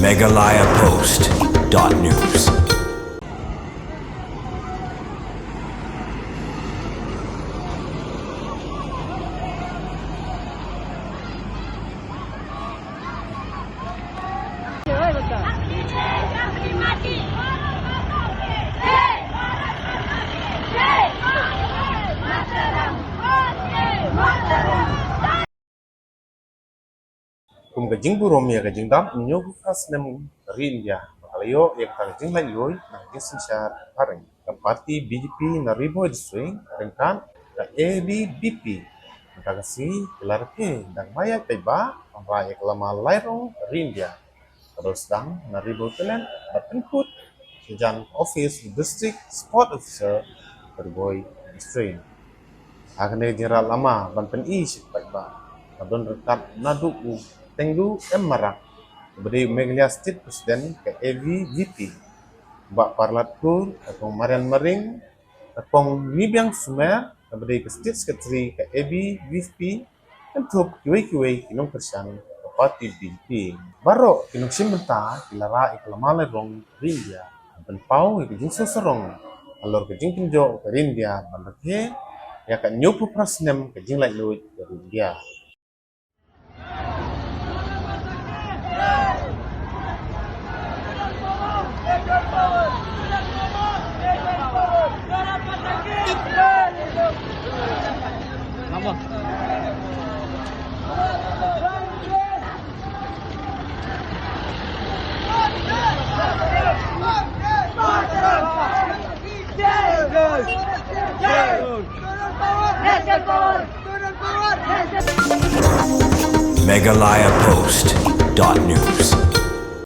MeghalayaPost.news. Kum kajing burom ya kajing dam nyogu Snem India Meghalaya Post Laitluid na gesinsyar pareng ke parti BJP na ribo diswing rengkan ke ABBP magkakasi Rakhe Dap Paidbah pamraya Lama Lairong India terus dang na ribo kelen input sejan office district sport officer berboy diswing akhirnya General Lama ban pen Paidbah Adon rekat nadu tengdu marak beri Meghalaya State Presiden ke AVVP bak parlatkur atau marian mering atau nibiang sumer beri ke State Secretary ke AVVP untuk kiwai kinong persian ke parti BJP baru kinong simbenta kilara iklamale rong India dan pau ikijing seserong alor kejing pinjo ke India bandake ya kan Nongpoh Snem Sngi Laitluid ke India. Lama. MeghalayaPost.news.